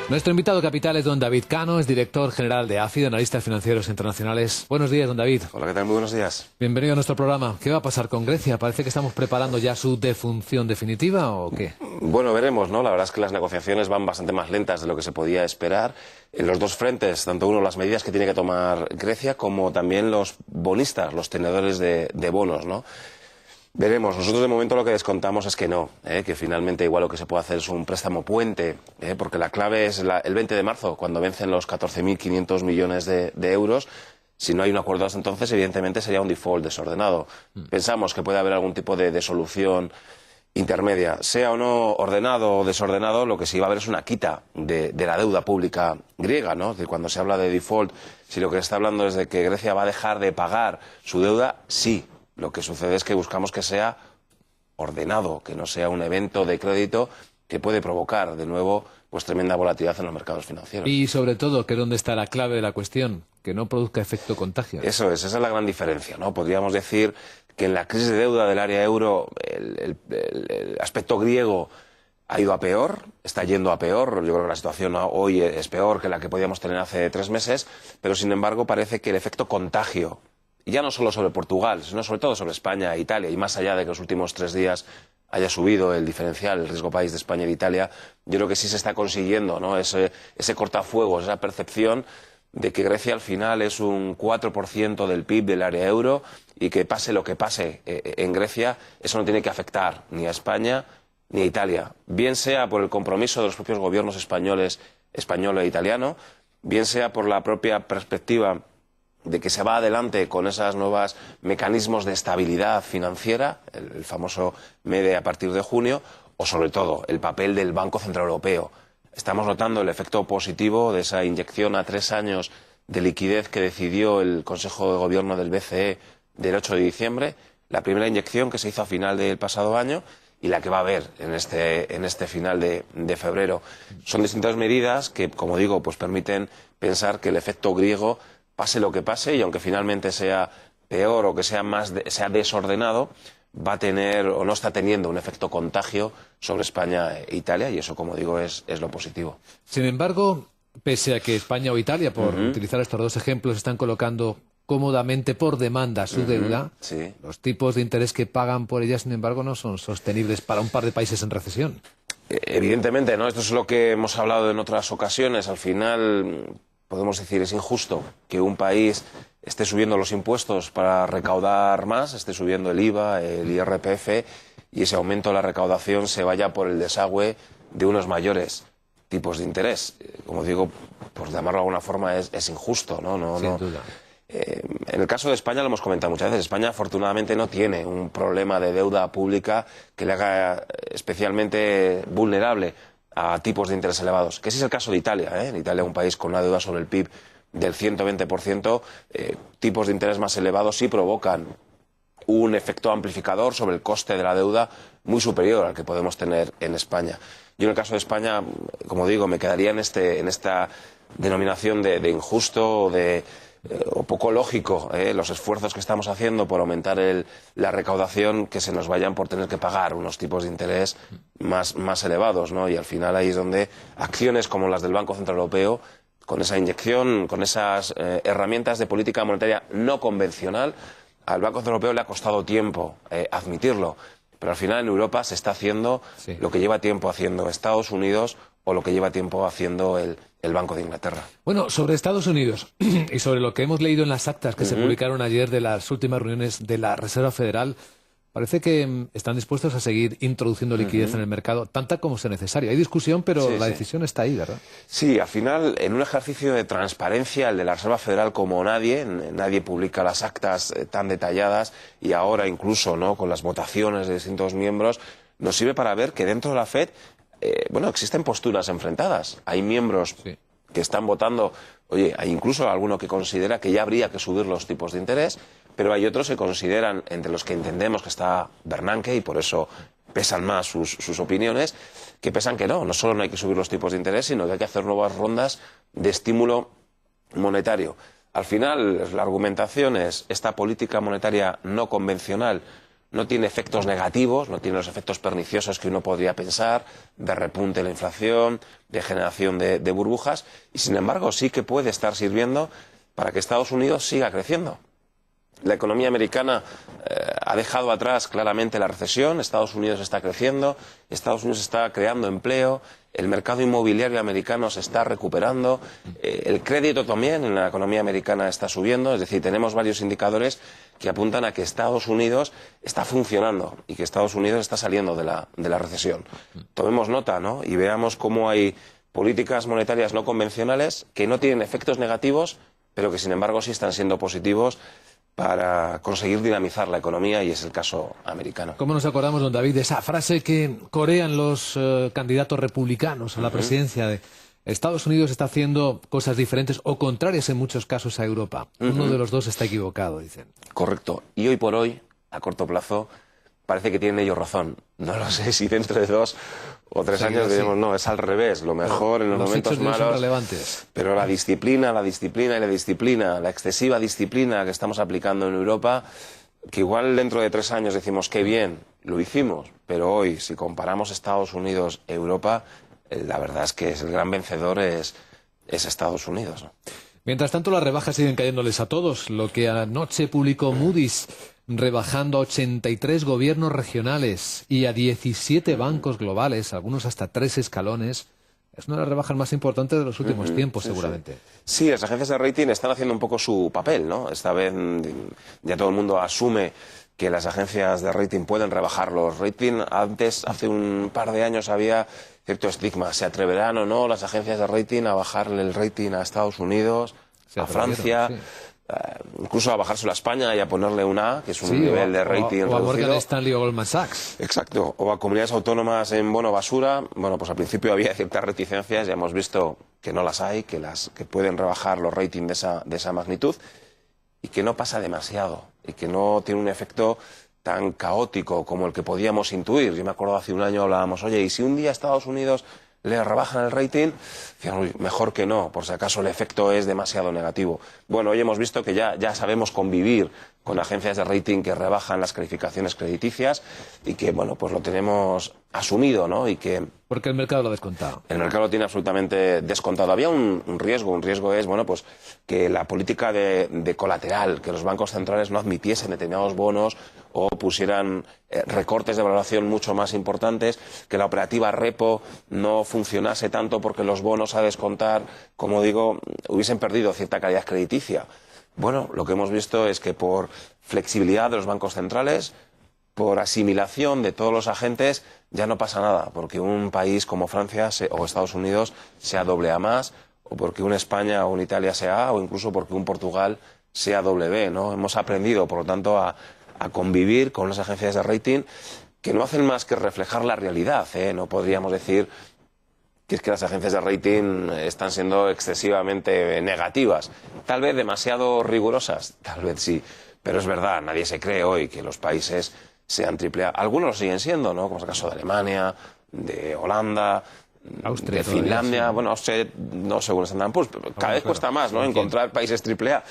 Nuestro invitado capital es don David Cano, es director general de AFI, de Analistas Financieros Internacionales. Buenos días, don David. Hola, ¿qué tal? Muy buenos días. Bienvenido a nuestro programa. ¿Qué va a pasar con Grecia? ¿Parece que estamos preparando ya su defunción definitiva o qué? Bueno, veremos, ¿no? La verdad es que las negociaciones van bastante más lentas de lo que se podía esperar. En los dos frentes, tanto uno, las medidas que tiene que tomar Grecia, como también los bonistas, los tenedores de bonos, ¿no? Veremos. Nosotros de momento lo que descontamos es que no, que finalmente igual lo que se puede hacer es un préstamo puente, porque la clave es el 20 de marzo, cuando vencen los 14.500 millones de euros. Si no hay un acuerdo hasta entonces, evidentemente sería un default desordenado. Pensamos que puede haber algún tipo de solución intermedia. Sea o no ordenado o desordenado, lo que sí va a haber es una quita de la deuda pública griega, ¿no? Es decir, cuando se habla de default, si lo que se está hablando es de que Grecia va a dejar de pagar su deuda, sí. Lo que sucede es que buscamos que sea ordenado, que no sea un evento de crédito que puede provocar, de nuevo, pues tremenda volatilidad en los mercados financieros. Y sobre todo, que dónde está la clave de la cuestión, que no produzca efecto contagio. Eso es, esa es la gran diferencia, ¿no? Podríamos decir que en la crisis de deuda del área euro el aspecto griego ha ido a peor, está yendo a peor. Yo creo que la situación hoy es peor que la que podíamos tener hace 3 meses, pero sin embargo parece que el efecto contagio, y ya no solo sobre Portugal, sino sobre todo sobre España e Italia, y más allá de que los últimos 3 días haya subido el diferencial, el riesgo país de España y de Italia, yo creo que sí se está consiguiendo, ¿no? Ese cortafuegos, esa percepción de que Grecia al final es un 4% del PIB del área euro y que pase lo que pase en Grecia, eso no tiene que afectar ni a España ni a Italia. Bien sea por el compromiso de los propios gobiernos español e italiano, bien sea por la propia perspectiva de que se va adelante con esos nuevos mecanismos de estabilidad financiera, el famoso MEDE a partir de junio, o sobre todo el papel del Banco Central Europeo. Estamos notando el efecto positivo de esa inyección a 3 años de liquidez que decidió el Consejo de Gobierno del BCE del 8 de diciembre, la primera inyección que se hizo a final del pasado año y la que va a haber en este final de febrero. Son distintas medidas que, como digo, pues permiten pensar que el efecto griego, pase lo que pase, y aunque finalmente sea peor o que sea sea desordenado, va a tener o no está teniendo un efecto contagio sobre España e Italia, y eso, como digo, es lo positivo. Sin embargo, pese a que España o Italia, por utilizar estos dos ejemplos, están colocando cómodamente por demanda su deuda, sí. Los tipos de interés que pagan por ella, sin embargo, no son sostenibles para un par de países en recesión. Evidentemente, ¿no? Esto es lo que hemos hablado en otras ocasiones. Al final, podemos decir, es injusto que un país esté subiendo los impuestos para recaudar más, esté subiendo el IVA, el IRPF, y ese aumento de la recaudación se vaya por el desagüe de unos mayores tipos de interés. Como digo, por llamarlo de alguna forma, es injusto, ¿no? Sin duda. En el caso de España, lo hemos comentado muchas veces, España afortunadamente no tiene un problema de deuda pública que le haga especialmente vulnerable a tipos de interés elevados, que ese es el caso de Italia, En Italia, un país con una deuda sobre el PIB del 120%, tipos de interés más elevados sí provocan un efecto amplificador sobre el coste de la deuda muy superior al que podemos tener en España. Yo en el caso de España, como digo, me quedaría en esta denominación de injusto o poco lógico, los esfuerzos que estamos haciendo por aumentar la recaudación, que se nos vayan por tener que pagar unos tipos de interés más elevados, ¿no? Y al final ahí es donde acciones como las del Banco Central Europeo, con esa inyección, con esas herramientas de política monetaria no convencional, al Banco Central Europeo le ha costado tiempo admitirlo, pero al final en Europa se está haciendo lo que lleva tiempo haciendo Estados Unidos o lo que lleva tiempo haciendo el Banco de Inglaterra. Bueno, sobre Estados Unidos y sobre lo que hemos leído en las actas que se publicaron ayer de las últimas reuniones de la Reserva Federal, parece que están dispuestos a seguir introduciendo liquidez en el mercado, tanta como sea necesario. Hay discusión, pero la decisión está ahí, ¿verdad? Sí, al final, en un ejercicio de transparencia, el de la Reserva Federal como nadie publica las actas tan detalladas, y ahora incluso, ¿no?, con las votaciones de distintos miembros, nos sirve para ver que dentro de la FED, existen posturas enfrentadas. Hay miembros que están votando, hay incluso alguno que considera que ya habría que subir los tipos de interés, pero hay otros que consideran, entre los que entendemos que está Bernanke, y por eso pesan más sus opiniones, que pesan que no solo no hay que subir los tipos de interés, sino que hay que hacer nuevas rondas de estímulo monetario. Al final, la argumentación es esta política monetaria no convencional no tiene efectos negativos, no tiene los efectos perniciosos que uno podría pensar, de repunte de la inflación, de generación de burbujas, y sin embargo sí que puede estar sirviendo para que Estados Unidos siga creciendo. La economía americana ha dejado atrás claramente la recesión, Estados Unidos está creciendo, Estados Unidos está creando empleo, el mercado inmobiliario americano se está recuperando, el crédito también en la economía americana está subiendo, es decir, tenemos varios indicadores que apuntan a que Estados Unidos está funcionando y que Estados Unidos está saliendo de la recesión. Tomemos nota, ¿no? Y veamos cómo hay políticas monetarias no convencionales que no tienen efectos negativos, pero que sin embargo sí están siendo positivos para conseguir dinamizar la economía, y es el caso americano. ¿Cómo nos acordamos, don David, de esa frase que corean los candidatos republicanos a la presidencia de Estados Unidos está haciendo cosas diferentes o contrarias en muchos casos a Europa? Uno de los dos está equivocado, dicen. Correcto. Y hoy por hoy, a corto plazo, parece que tienen ellos razón. No lo sé si dentro de 2 o 3 años diremos, no, es al revés, lo mejor en los momentos malos. Son relevantes. Pero la disciplina, la excesiva disciplina que estamos aplicando en Europa, que igual dentro de 3 años decimos qué bien, lo hicimos, pero hoy, si comparamos Estados Unidos e Europa, la verdad es que el gran vencedor es Estados Unidos, ¿no? Mientras tanto, las rebajas siguen cayéndoles a todos. Lo que anoche publicó Moody's, rebajando a 83 gobiernos regionales y a 17 bancos globales, algunos hasta 3 escalones, es una de las rebajas más importantes de los últimos tiempos, seguramente. Sí, las agencias de rating están haciendo un poco su papel, ¿no? Esta vez ya todo el mundo asume que las agencias de rating pueden rebajar los ratings. Antes, hace un par de años, había cierto estigma. ¿Se atreverán o no las agencias de rating a bajarle el rating a Estados Unidos, a Francia, incluso a bajárselo a España y a ponerle un A, que es un nivel de rating o a reducido? Morgan Stanley o Goldman Sachs. Exacto. O a comunidades autónomas en bono basura. Bueno, pues al principio había ciertas reticencias, ya hemos visto que no las hay, que pueden rebajar los ratings de esa magnitud, y que no pasa demasiado, y que no tiene un efecto tan caótico como el que podíamos intuir. Yo me acuerdo hace un año hablábamos, oye, ¿y si un día a Estados Unidos le rebajan el rating? Decían, uy, mejor que no, por si acaso el efecto es demasiado negativo. Bueno, hoy hemos visto que ya sabemos convivir con agencias de rating que rebajan las calificaciones crediticias y que, bueno, pues lo tenemos asumido, ¿no? Y que porque el mercado lo ha descontado. El mercado lo tiene absolutamente descontado. Había un riesgo es, bueno, pues que la política de colateral, que los bancos centrales no admitiesen determinados bonos o pusieran recortes de valoración mucho más importantes, que la operativa repo no funcionase tanto porque los bonos a descontar, como digo, hubiesen perdido cierta calidad crediticia. Bueno, lo que hemos visto es que por flexibilidad de los bancos centrales, por asimilación de todos los agentes, ya no pasa nada, porque un país como Francia o Estados Unidos sea doble A más, o porque una España o una Italia sea A, o incluso porque un Portugal sea doble B, ¿no? Hemos aprendido, por lo tanto, a convivir con las agencias de rating que no hacen más que reflejar la realidad, ¿eh? No podríamos decir que es que las agencias de rating están siendo excesivamente negativas. Tal vez demasiado rigurosas, tal vez sí, pero es verdad, nadie se cree hoy que los países sean triple A. Algunos lo siguen siendo, ¿no? Como es el caso de Alemania, de Holanda, Austria, de Finlandia. Sí. Bueno, Austria no según Standard & Poor's, pero cada vez cuesta más, ¿no? Encontrar países triple A.